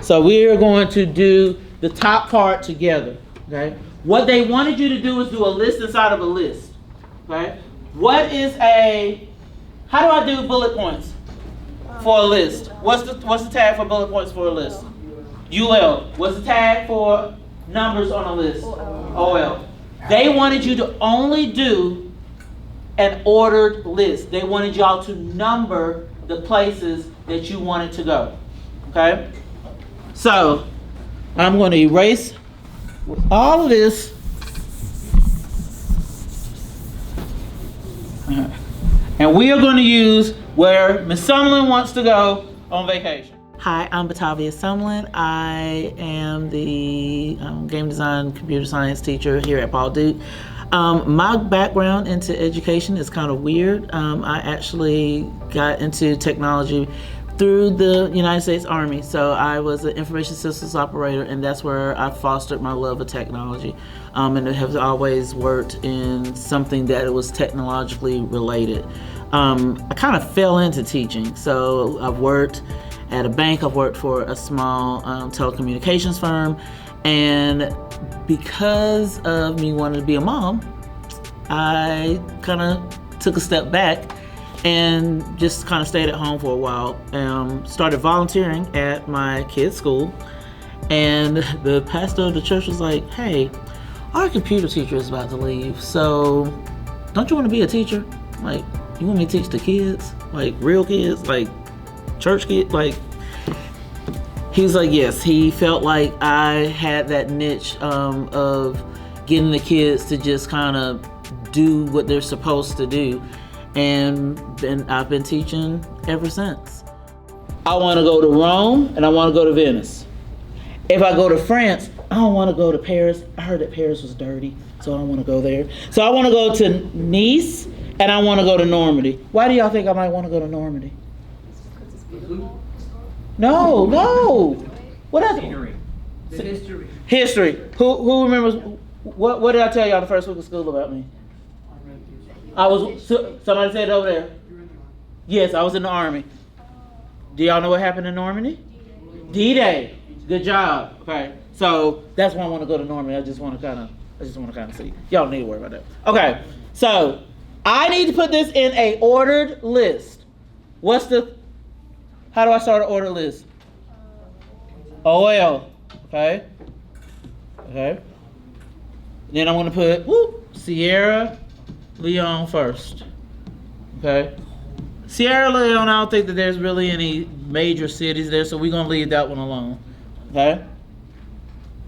So we are going to do the top part together, okay? What they wanted you to do is do a list inside of a list, okay? How do I do bullet points for a list? What's the tag for bullet points for a list? UL. What's the tag for numbers on a list? OL. They wanted you to only do an ordered list. They wanted y'all to number the places that you wanted to go, okay? So, I'm going to erase all of this. And we are going to use where Ms. Sumlin wants to go on vacation. Hi, I'm Batavia Sumlin. I am the game design computer science teacher here at Paul Duke. My background into education is kind of weird. I actually got into technology through the United States Army. So I was an information systems operator, and that's where I fostered my love of technology. And I have always worked in something that was technologically related. I kind of fell into teaching. So I've worked at a bank, I've worked for a small telecommunications firm, and because of me wanting to be a mom, I kind of took a step back and just kind of stayed at home for a while. Started volunteering at my kids' school, and the pastor of the church was like, "Hey, our computer teacher is about to leave, so don't you want to be a teacher? Like, you want me to teach the kids, like real kids, like church kids?" Like, he was like, yes. He felt like I had that niche of getting the kids to just kind of do what they're supposed to do. And I've been teaching ever since. I want to go to Rome and I want to go to Venice. If I go to France, I don't want to go to Paris. I heard that Paris was dirty, so I don't want to go there. So I want to go to Nice and I want to go to Normandy. Why do y'all think I might want to go to Normandy? No. What else? The history. History. Who remembers? What did I tell y'all the first week of school about me? Somebody said it over there. Yes, I was in the Army. Do y'all know what happened in Normandy? D-Day. Good job. Okay. So that's why I want to go to Normandy. I just want to kind of see. Y'all don't need to worry about that. Okay. So I need to put this in a ordered list. How do I start an ordered list? OL. Okay. Then I'm going to put Sierra Leone first. Okay. Sierra Leone, I don't think that there's really any major cities there, so we're going to leave that one alone. Okay.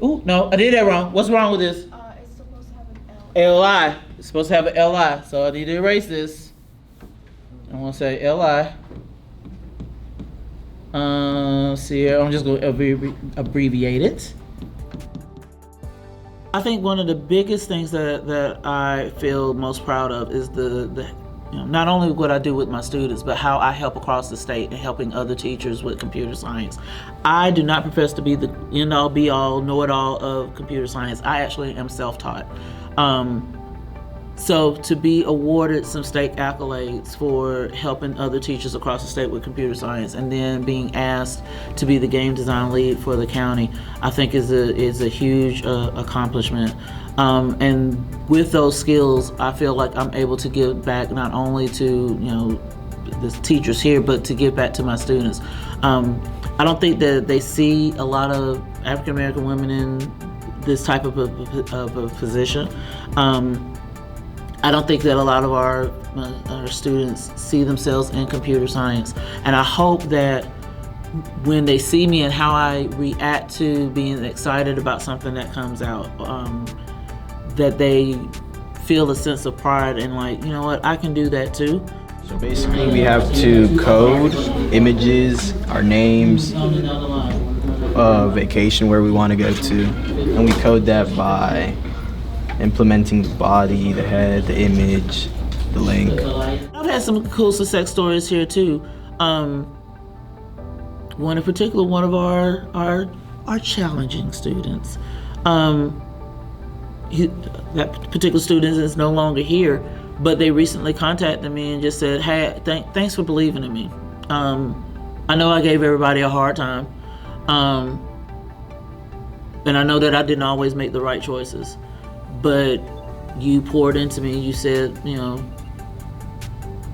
No, I did that wrong. What's wrong with this? It's supposed to have an L. LI. It's supposed to have an LI, so I need to erase this. I want to say LI. Sierra, I'm just going to abbreviate it. I think one of the biggest things that I feel most proud of is not only what I do with my students, but how I help across the state and helping other teachers with computer science. I do not profess to be the end-all, be-all, know-it-all of computer science. I actually am self-taught. So to be awarded some state accolades for helping other teachers across the state with computer science, and then being asked to be the game design lead for the county, I think is a huge accomplishment. And with those skills, I feel like I'm able to give back not only to the teachers here, but to give back to my students. I don't think that they see a lot of African American women in this type of a position. I don't think that a lot of our students see themselves in computer science. And I hope that when they see me and how I react to being excited about something that comes out, that they feel a sense of pride and like, you know what, I can do that too. So basically we have to code images, our names, vacation where we want to go to, and we code that by implementing the body, the head, the image, the link. I've had some cool success stories here too. One in particular, one of our challenging students. That particular student is no longer here, but they recently contacted me and just said, "Hey, thanks for believing in me. I know I gave everybody a hard time, And I know that I didn't always make the right choices, but you poured into me. You said,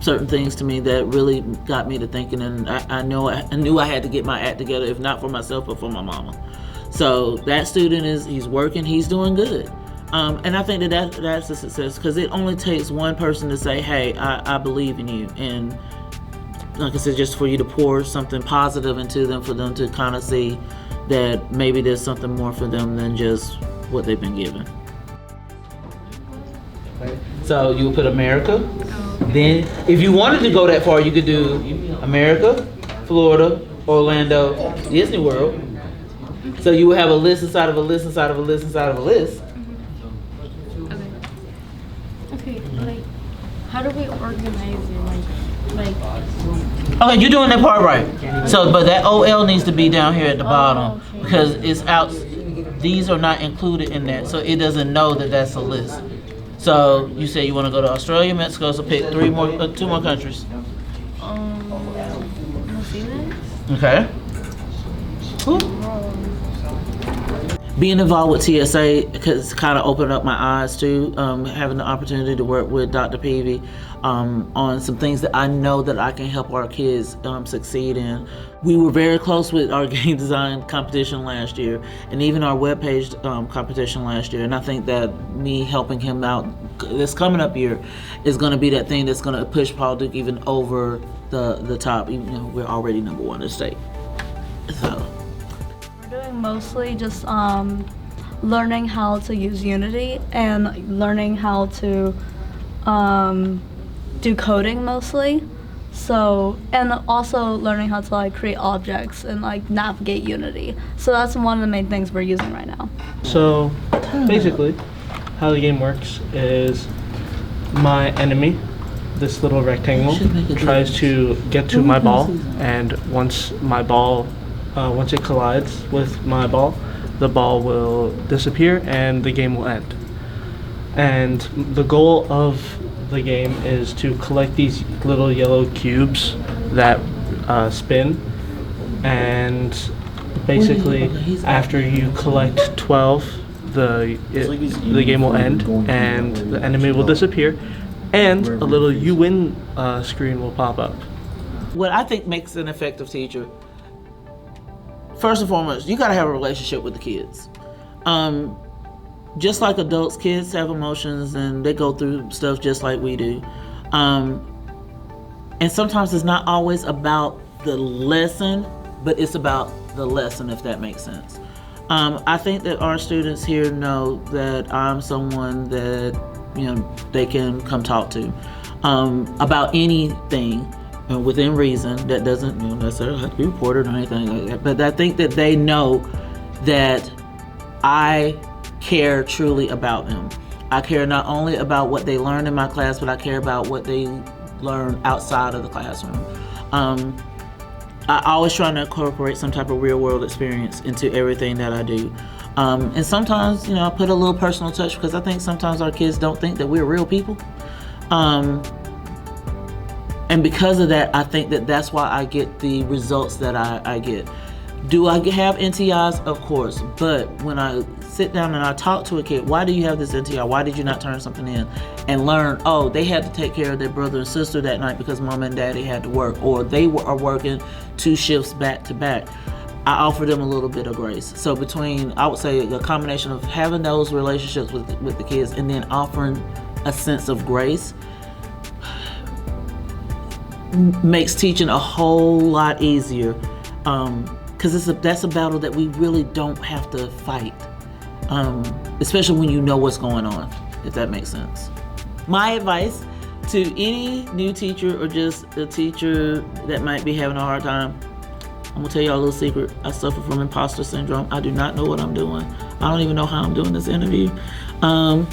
certain things to me that really got me to thinking, and I knew I had to get my act together, if not for myself, but for my mama. So that student he's working, he's doing good. And I think that's a success, because it only takes one person to say, hey, I believe in you. And like I said, just for you to pour something positive into them, for them to kind of see that maybe there's something more for them than just what they've been given. So you would put America. Then if you wanted to go that far, you could do America, Florida, Orlando, Disney World. So you would have a list inside of a list inside of a list inside of a list. Okay, like, how do we organize it? Like. Okay, you're doing that part right. So, but that OL needs to be down here at the bottom, okay. because it's out. These are not included in that, so it doesn't know that that's a list. So you say you want to go to Australia, Mexico, so pick two more countries. New Zealand. Okay. Cool. Being involved with TSA has kind of opened up my eyes too, having the opportunity to work with Dr. Peavy on some things that I know that I can help our kids succeed in. We were very close with our game design competition last year, and even our webpage competition last year, and I think that me helping him out this coming up year is going to be that thing that's going to push Paul Duke even over the top, even though we're already #1 in the state. So. Doing mostly just learning how to use Unity and learning how to do coding mostly. So, and also learning how to like create objects and like navigate Unity. So that's one of the main things we're using right now. So basically, how the game works is my enemy, this little rectangle, tries to get to my ball, and once it collides with my ball, the ball will disappear and the game will end. And the goal of the game is to collect these little yellow cubes that spin, and basically after you collect 12, the game will end and the enemy will disappear, and a little "you win" screen will pop up. What I think makes an effective teacher, first and foremost, you gotta have a relationship with the kids. Just like adults, kids have emotions and they go through stuff just like we do. And sometimes it's not always about the lesson, but it's about the lesson, if that makes sense. I think that our students here know that I'm someone that they can come talk to about anything. Within reason. That doesn't necessarily have to be reported or anything like that, but I think that they know that I care truly about them. I care not only about what they learn in my class, but I care about what they learn outside of the classroom. I always try to incorporate some type of real world experience into everything that I do. And sometimes, I put a little personal touch, because I think sometimes our kids don't think that we're real people. And because of that, I think that that's why I get the results that I get. Do I have NTIs? Of course. But when I sit down and I talk to a kid, why do you have this NTI? Why did you not turn something in? And learn, oh, they had to take care of their brother and sister that night because mom and daddy had to work, or they are working 2 shifts back to back. I offer them a little bit of grace. So between, I would say, a combination of having those relationships with the kids and then offering a sense of grace makes teaching a whole lot easier, because that's a battle that we really don't have to fight, especially when you know what's going on, if that makes sense. My advice to any new teacher or just a teacher that might be having a hard time, I'm gonna tell y'all a little secret. I suffer from imposter syndrome. I do not know what I'm doing. I don't even know how I'm doing this interview. I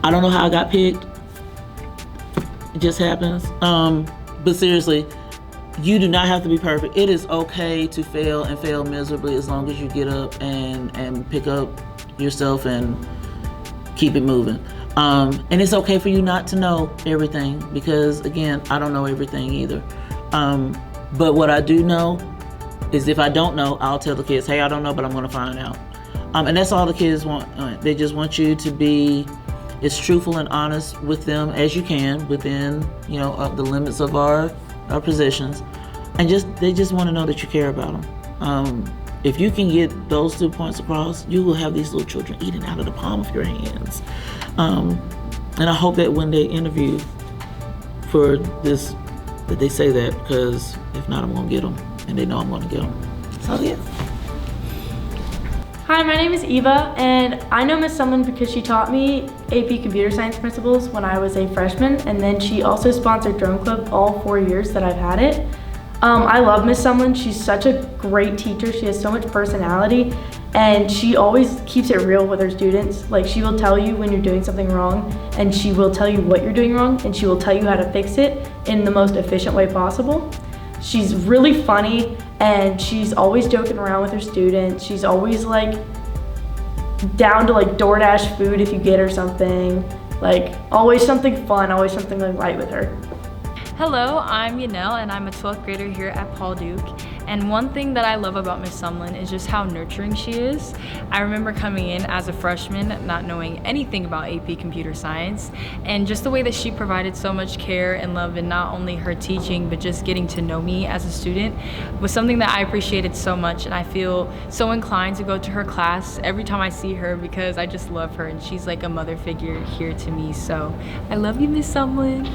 don't know how I got picked. It just happens. But seriously, you do not have to be perfect. It is okay to fail and fail miserably, as long as you get up and pick up yourself and keep it moving. And it's okay for you not to know everything, because again, I don't know everything either. But what I do know is, if I don't know, I'll tell the kids, hey, I don't know, but I'm gonna find out. And that's all the kids want. They just want you to be as truthful and honest with them as you can within, the limits of our positions. And they just want to know that you care about them. If you can get those 2 points across, you will have these little children eating out of the palm of your hands. And I hope that when they interview for this, that they say that, because if not, I'm gonna get them, and they know I'm gonna get them. So yeah. Hi, my name is Eva, and I know Miss Sumlin because she taught me AP Computer Science principles when I was a freshman, and then she also sponsored Drone Club all 4 years that I've had it. I love Miss Sumlin. She's such a great teacher. She has so much personality, and she always keeps it real with her students. Like, she will tell you when you're doing something wrong, and she will tell you what you're doing wrong, and she will tell you how to fix it in the most efficient way possible. She's really funny, and she's always joking around with her students. She's always like down to like DoorDash food if you get her something. Like, always something fun, always something like light with her. Hello, I'm Yanel, and I'm a 12th grader here at Paul Duke. And one thing that I love about Miss Sumlin is just how nurturing she is. I remember coming in as a freshman, not knowing anything about AP Computer Science, and just the way that she provided so much care and love in not only her teaching, but just getting to know me as a student was something that I appreciated so much, and I feel so inclined to go to her class every time I see her because I just love her, and she's like a mother figure here to me. So I love you, Miss Sumlin.